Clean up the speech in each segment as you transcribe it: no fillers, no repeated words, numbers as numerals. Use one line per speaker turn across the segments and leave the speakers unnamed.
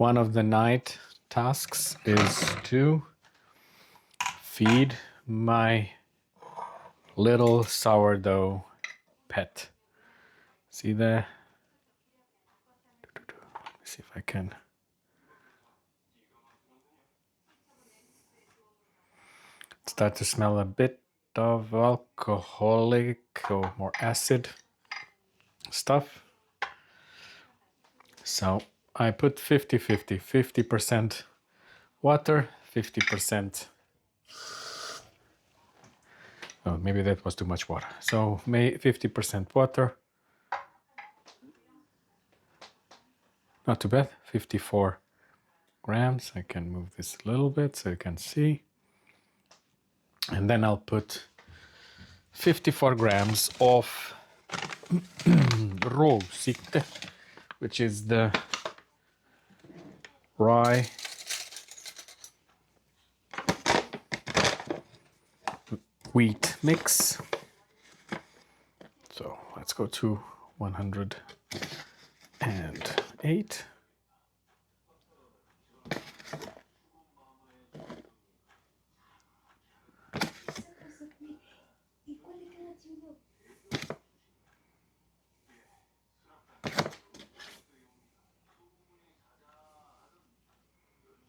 one of the night tasks is to feed my little sourdough pet. See there? Let me see if I can. Start to smell a bit of alcoholic or more acid stuff. So I put 50-50, 50% water, 50%. Oh, maybe that was too much water. So 50% water. Not too bad, 54 grams. I can move this a little bit so you can see. And then I'll put 54 grams of rousitte, which is the rye wheat mix. So let's go to 108.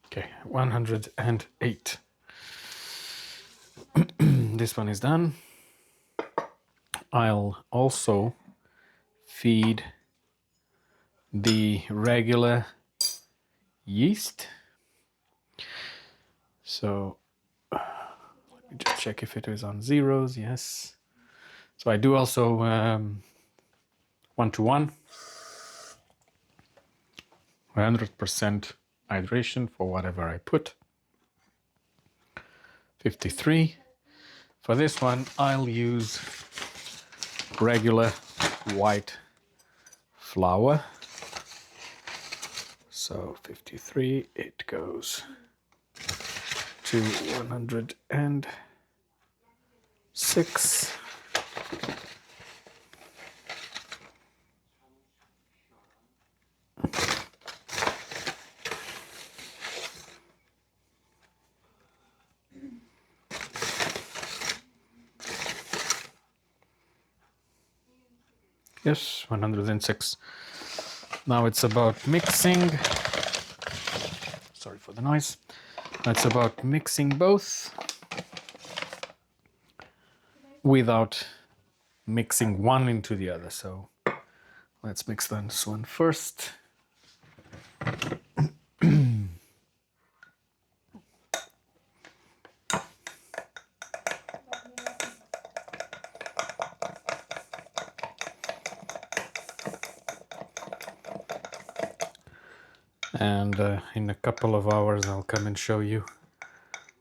Okay, 108. This one is done. I'll also feed the regular yeast. So let me just check if it is on zeros. Yes. So I do also 1-to-1, 100% hydration for whatever I put. 53. For this one, I'll use regular white flour. So 53, it goes to 106. Yes, 106. Now it's about mixing. Sorry for the noise. It's about mixing both without mixing one into the other. So let's mix this one first. And in a couple of hours I'll come and show you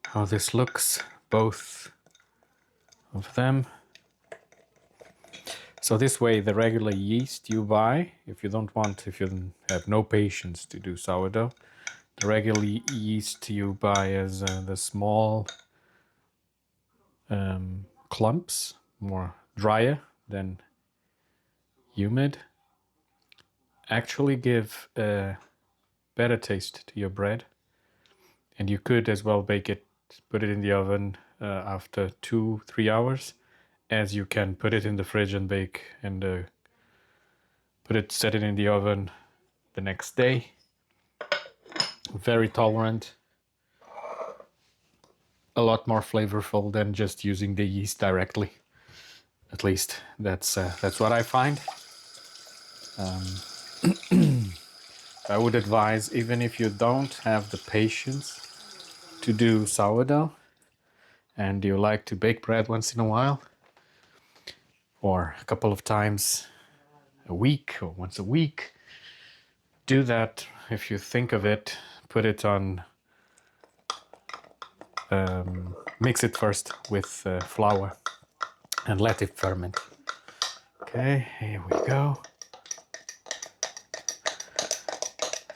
how this looks, both of them. So this way, the regular yeast you buy, if you have no patience to do sourdough, the regular yeast you buy as the small clumps, more drier than humid, actually give a better taste to your bread. And you could as well bake it, put it in the oven after 2-3 hours, as you can put it in the fridge and bake and set it in the oven the next day. Very tolerant, a lot more flavorful than just using the yeast directly. At least that's what I find. I would advise, even if you don't have the patience to do sourdough and you like to bake bread once in a while, or a couple of times a week or once a week, do that. If you think of it, put it on, mix it first with flour and let it ferment. Okay, here we go.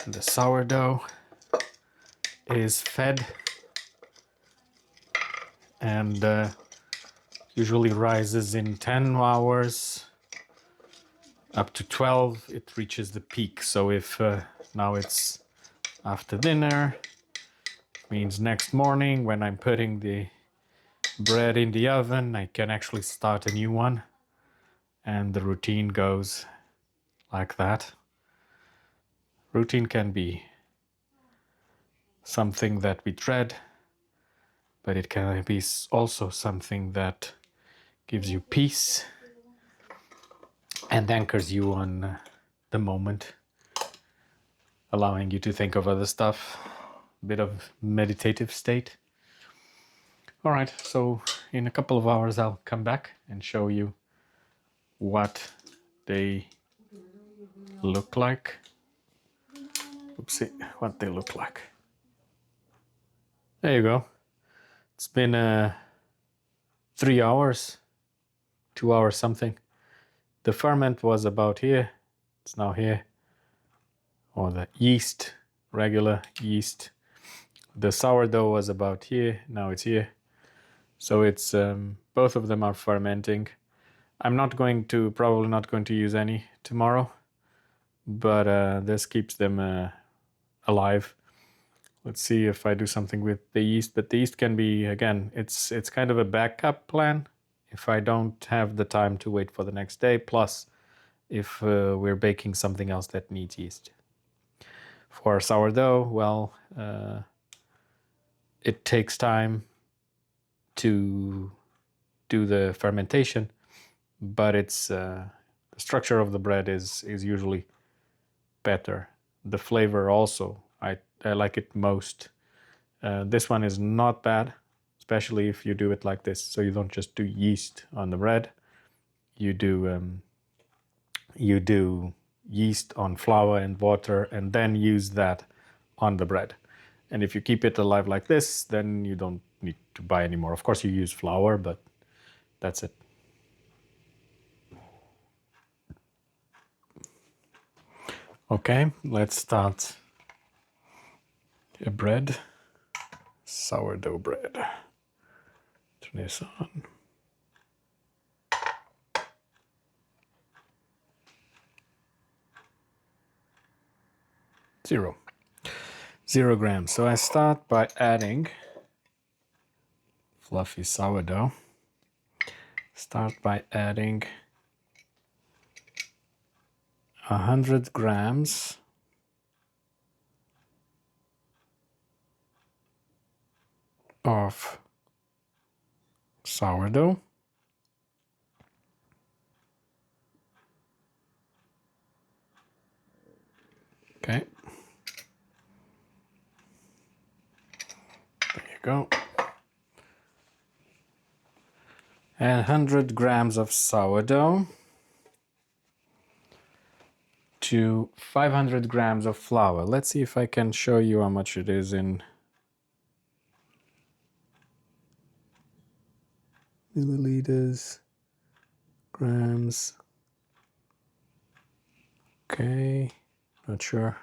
The sourdough is fed and usually rises in 10 hours up to 12. It reaches the peak. So if now it's after dinner. Means next morning when I'm putting the bread in the oven, I can actually start a new one. And the routine goes like that. Routine can be something that we dread, but it can be also something that gives you peace and anchors you on the moment, allowing you to think of other stuff, a bit of meditative state. All right, so in a couple of hours I'll come back and show you what they look like. Oopsie, what they look like. There you go. It's been 3 hours, 2 hours something. The ferment was about here. It's now here. Or the yeast, regular yeast. The sourdough was about here. Now it's here. So it's both of them are fermenting. I'm probably not going to use any tomorrow, but this keeps them alive. Let's see if I do something with the yeast, but the yeast can be, again, it's kind of a backup plan if I don't have the time to wait for the next day, plus if we're baking something else that needs yeast. For sourdough, well, it takes time to do the fermentation, but it's the structure of the bread is usually better. The flavor also, I like it most. This one is not bad, especially if you do it like this. So you don't just do yeast on the bread. You do yeast on flour and water, and then use that on the bread. And if you keep it alive like this, then you don't need to buy any more. Of course, you use flour, but that's it. Okay, let's start a bread. Sourdough bread. Turn this on. Zero grams. So I start by adding fluffy sourdough. Start by adding 100 grams of sourdough. Okay. There you go. And 100 grams of sourdough to 500 grams of flour. Let's see if I can show you how much it is in milliliters, grams. Okay, not sure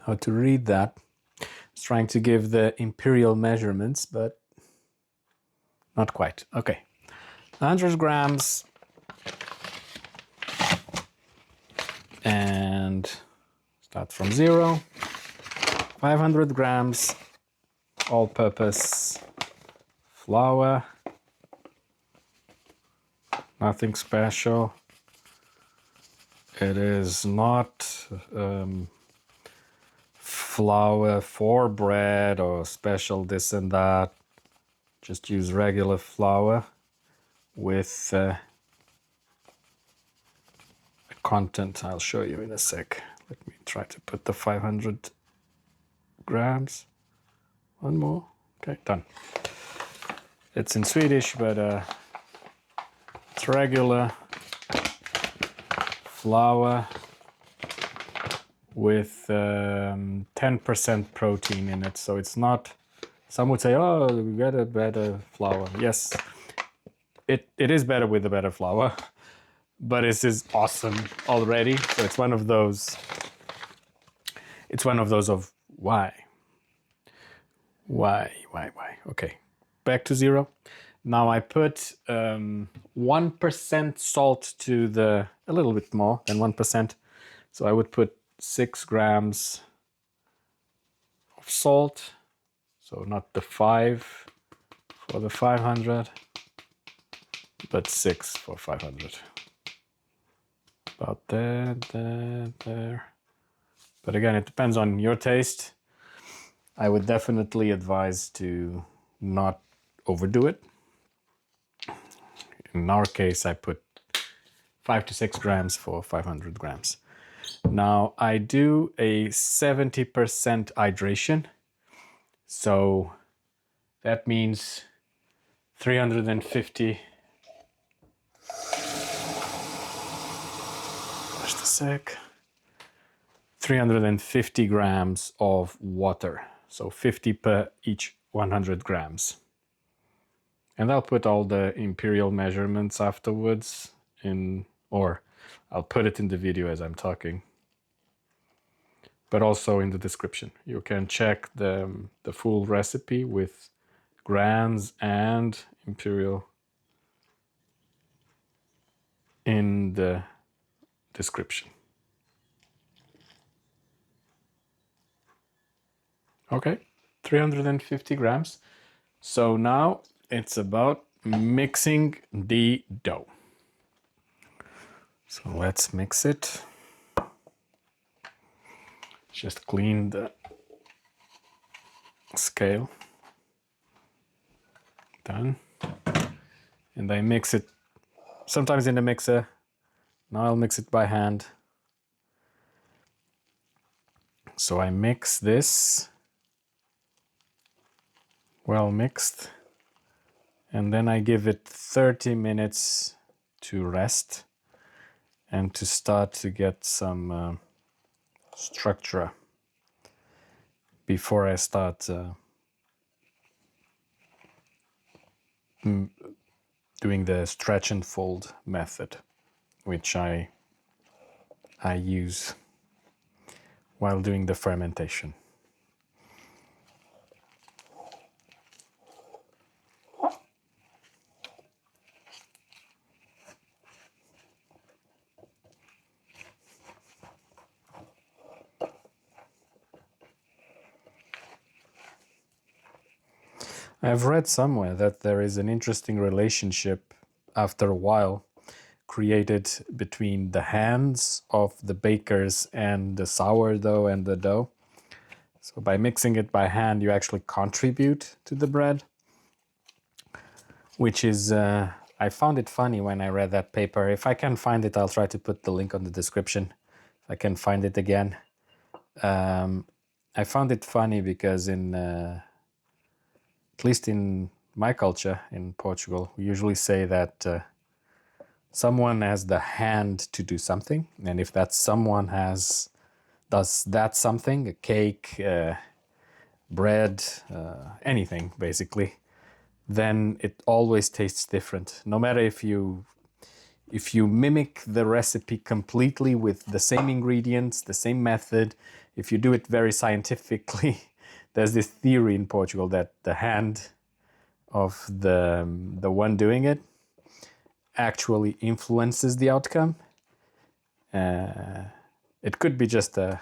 how to read that. I was trying to give the imperial measurements, but not quite. Okay, 100 grams and start from 0. 500 grams all-purpose flour. Nothing special. It is not flour for bread or special this and that. Just use regular flour with a content I'll show you in a sec. Let me try to put the 500 grams. One more. Okay, done. It's in Swedish, but it's regular flour with 10% protein in it. So it's not, some would say, oh, we get a better flour. Yes, it is better with a better flour, but this is awesome already. So it's one of those of why? Okay, back to 0. Now I put 1% salt to a little bit more than 1%. So I would put 6 grams of salt. So not the 5 for the 500, but 6 for 500. About there. But again, it depends on your taste. I would definitely advise to not overdo it. In our case, I put 5 to 6 grams for 500 grams. Now I do a 70% hydration. So that means 350. Just a sec. 350 grams of water. So 50 per each 100 grams. And I'll put all the imperial measurements afterwards or I'll put it in the video as I'm talking, but also in the description. You can check the full recipe with grams and imperial in the description. Okay, 350 grams. So now it's about mixing the dough. So let's mix it. Just clean the scale. Done. And I mix it sometimes in the mixer. Now I'll mix it by hand. So I mix this well mixed, and then I give it 30 minutes to rest and to start to get some structure before I start doing the stretch and fold method, which I use while doing the fermentation. I've read somewhere that there is an interesting relationship after a while created between the hands of the bakers and the sourdough and the dough. So by mixing it by hand, you actually contribute to the bread, which is, I found it funny when I read that paper. If I can find it, I'll try to put the link on the description. If I can find it again. I found it funny because at least in my culture in Portugal, we usually say that someone has the hand to do something, and if that someone does that something, a cake, bread, anything basically, then it always tastes different. No matter if you mimic the recipe completely with the same ingredients, the same method, if you do it very scientifically, there's this theory in Portugal that the hand of the one doing it actually influences the outcome. It could be just a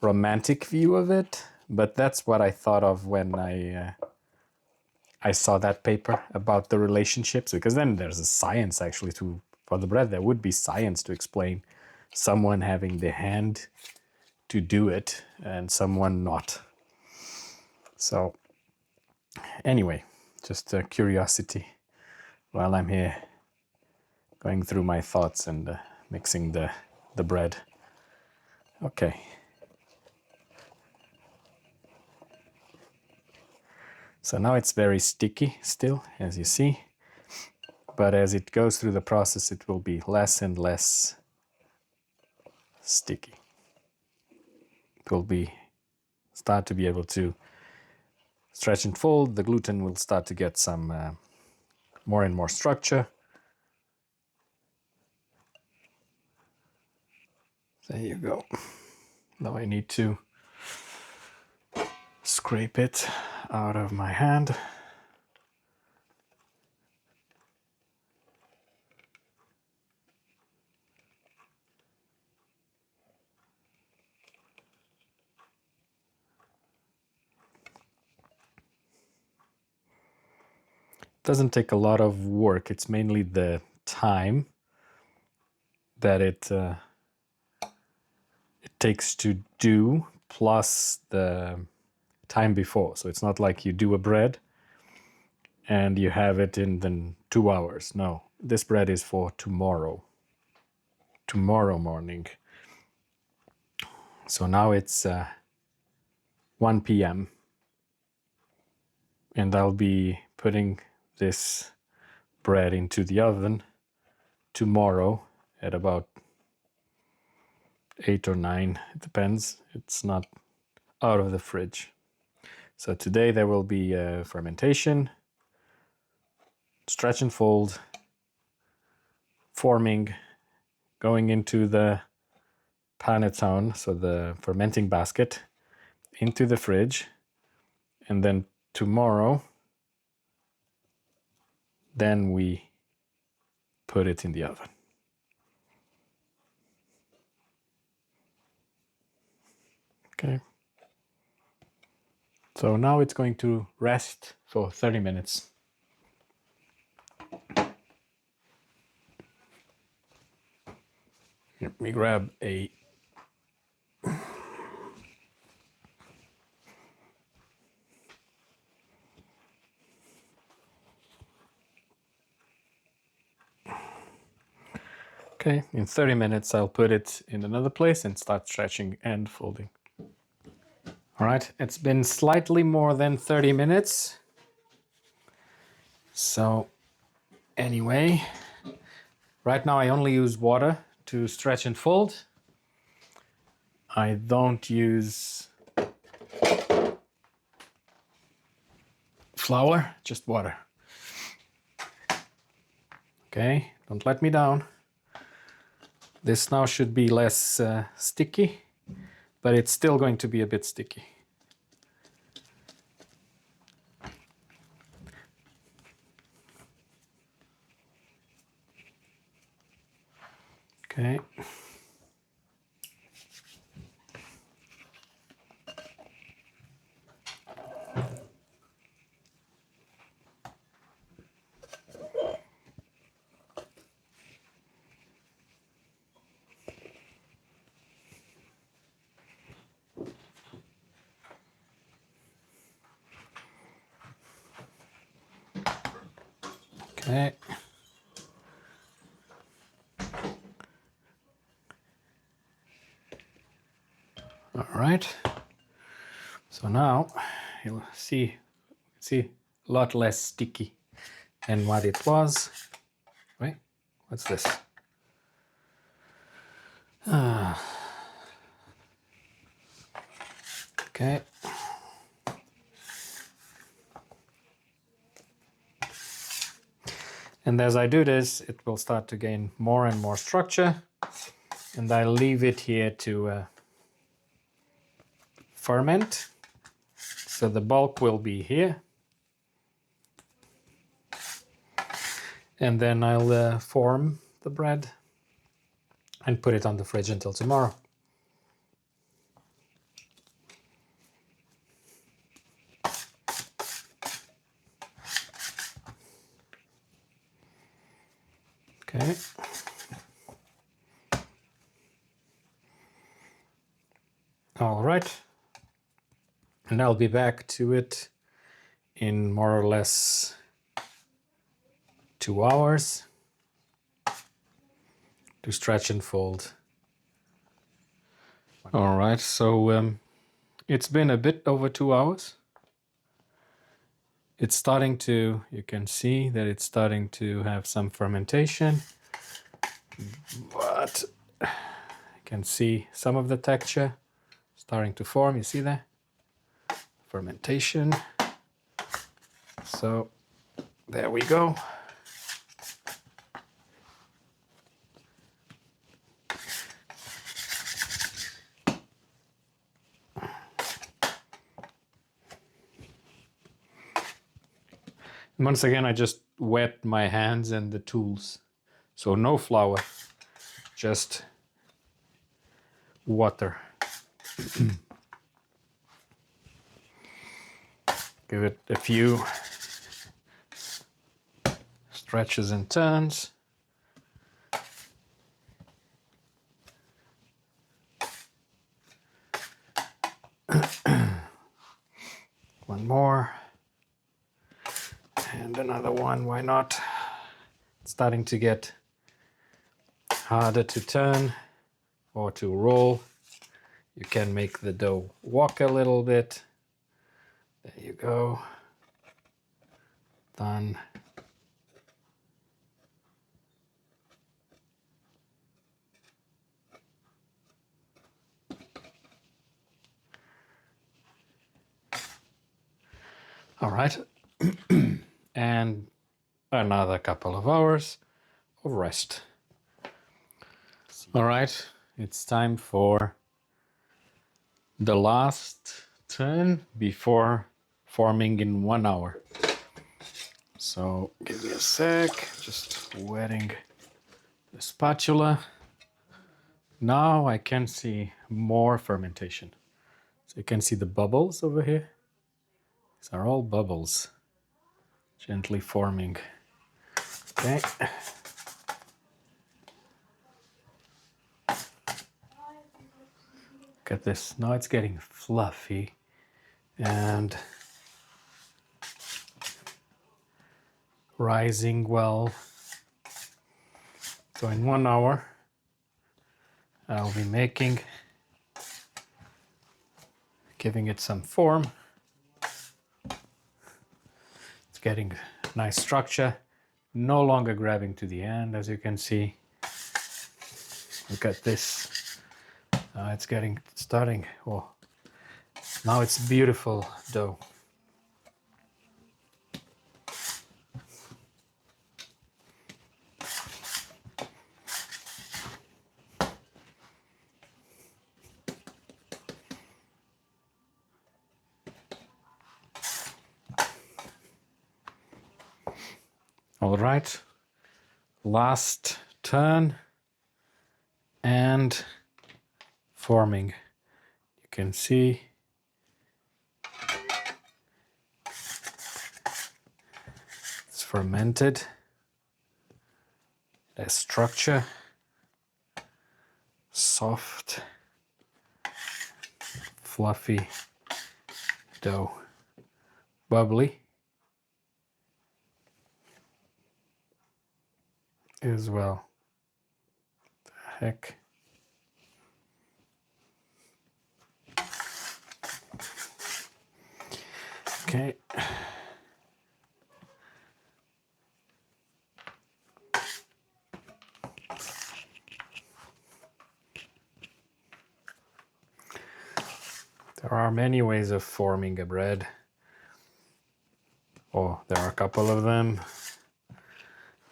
romantic view of it, but that's what I thought of when I saw that paper about the relationships, because then there's a science actually for the bread. There would be science to explain someone having the hand to do it and someone not. So anyway, just a curiosity while I'm here going through my thoughts and mixing the bread. Okay. So now it's very sticky still, as you see, but as it goes through the process, it will be less and less sticky. It will start to be able to stretch and fold. The gluten will start to get some more and more structure. There you go. Now I need to scrape it out of my hand. doesn't take a lot of work. It's mainly the time that it takes to do, plus the time before. So it's not like you do a bread and you have it in then 2 hours. No, this bread is for tomorrow morning. So now it's 1 p.m. and I'll be putting this bread into the oven tomorrow at about 8 or 9. It depends. It's not out of the fridge. So today there will be fermentation, stretch and fold, forming, going into the panettone, so the fermenting basket, into the fridge, and then tomorrow, then we put it in the oven. Okay. So now it's going to rest for 30 minutes. Let me grab a Okay, in 30 minutes I'll put it in another place and start stretching and folding. All right, it's been slightly more than 30 minutes. So anyway, right now I only use water to stretch and fold. I don't use flour, just water. Okay, don't let me down. This now should be less sticky, but it's still going to be a bit sticky. Okay. Okay. All right. So now you'll see a lot less sticky than what it was. Wait, what's this? Okay. And as I do this, it will start to gain more and more structure. And I leave it here to ferment. So the bulk will be here. And then I'll form the bread and put it on the fridge until tomorrow. Okay. All right. And I'll be back to it in more or less 2 hours to stretch and fold. All right, so it's been a bit over 2 hours. It's starting to, you can see that it's starting to have some fermentation, but you can see some of the texture starting to form. You see that? Fermentation. So there we go. And once again, I just wet my hands and the tools. So no flour, just water. Give it a few stretches and turns. One more. And another one, why not? It's starting to get harder to turn or to roll. You can make the dough walk a little bit. There you go. Done. All right. And another couple of hours of rest. All right, it's time for the last turn before forming in 1 hour. So give me a sec, just wetting the spatula. Now I can see more fermentation. So you can see the bubbles over here. These are all bubbles gently forming. Okay. Look at this. Now it's getting fluffy and rising well. So in 1 hour, I'll be giving it some form. It's getting nice structure, no longer grabbing to the end, as you can see. Look at this. It's starting. Oh, now it's beautiful dough. All right, last turn and forming. You can see it's fermented. There's structure, soft, fluffy dough, bubbly as well. The heck. Okay. There are many ways of forming a bread. Oh, there are a couple of them.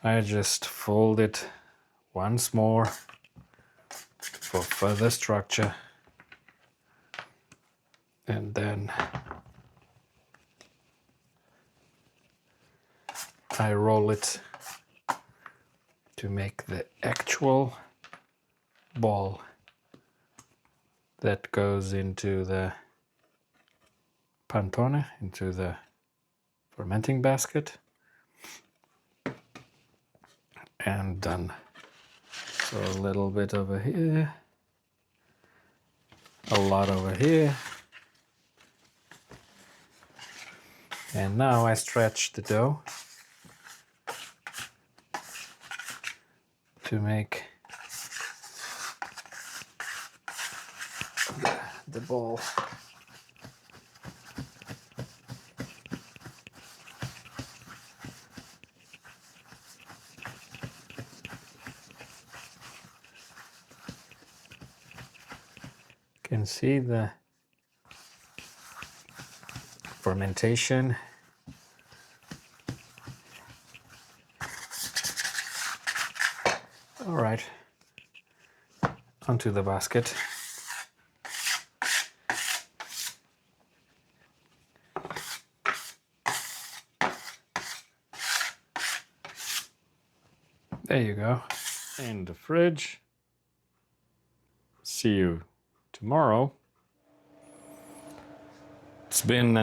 I just fold it once more for further structure. And then I roll it to make the actual ball that goes into the pantone, into the fermenting basket. And done. So a little bit over here, a lot over here. And now I stretch the dough to make the ball. You can see the fermentation. All right, onto the basket. There you go, in the fridge. See you tomorrow. It's been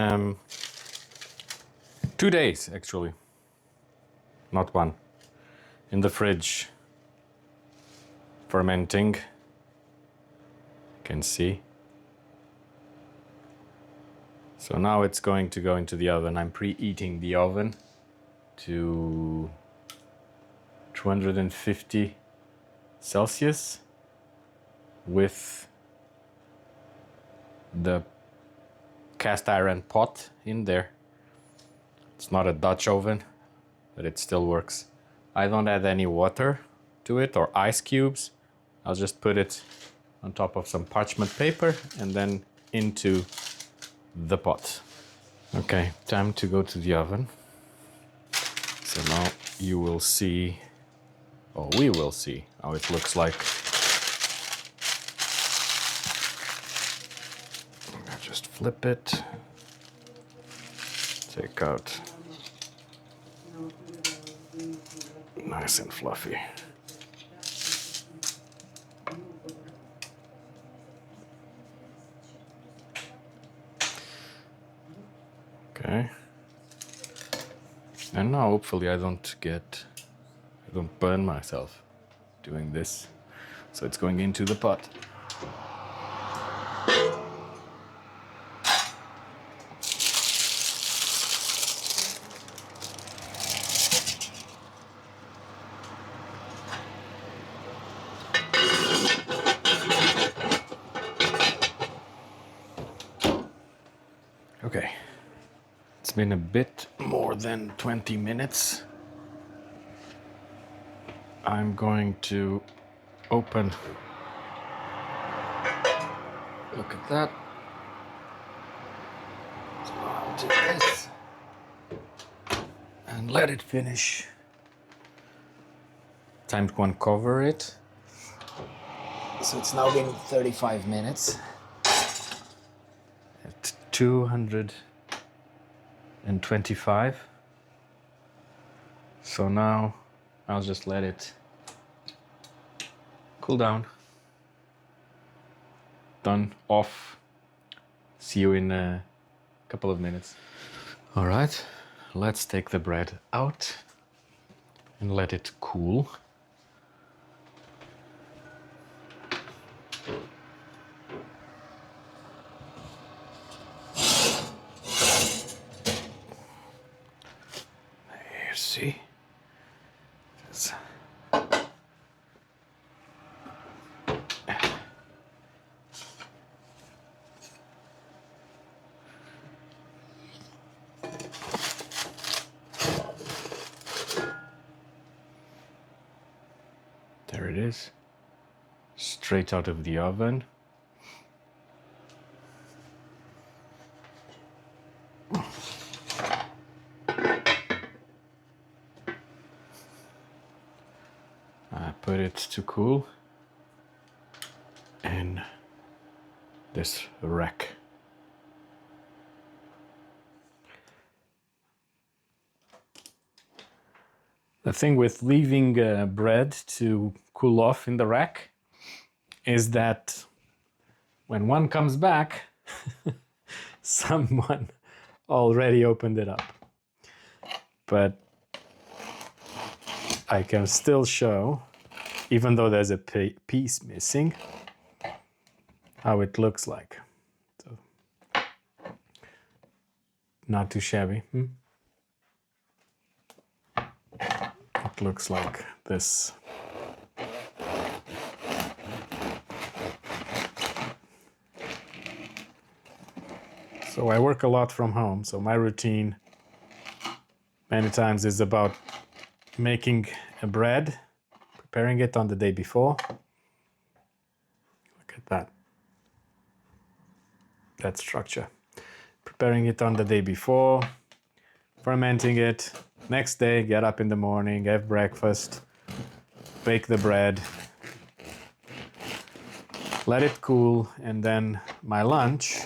2 days, actually, not one. in the fridge fermenting. You can see. So now it's going to go into the oven. I'm preheating the oven to 250 Celsius with the cast iron pot in there. It's not a Dutch oven, but it still works. I don't add any water to it or ice cubes. I'll just put it on top of some parchment paper and then into the pot. Okay, time to go to the oven. So now you will see, or we will see, how it looks like. I'll just flip it, take out, nice and fluffy. Okay. And now hopefully I don't burn myself doing this. So it's going into the pot. Okay. It's been a bit more than 20 minutes. I'm going to open. Look at that. So I'll do this and let it finish. Time to uncover it. So it's now been 35 minutes at 225. So now I'll just let it cool down. Done, off. See you in a couple of minutes. All right, let's take the bread out and let it cool. You see? There it is, straight out of the oven. I put it to cool in this rack. The thing with leaving bread to cool off in the rack is that when one comes back, someone already opened it up. But I can still show, even though there's a piece missing, how it looks like. So, not too shabby. It looks like this. So I work a lot from home, so my routine many times is about making a bread, preparing it on the day before. Look at that. That structure. Preparing it on the day before, fermenting it. Next day, get up in the morning, have breakfast, bake the bread, let it cool, and then my lunch,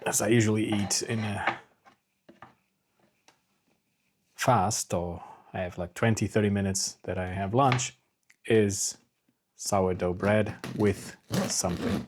as I usually eat in a fast, or I have like 20-30 minutes that I have lunch, is sourdough bread with something.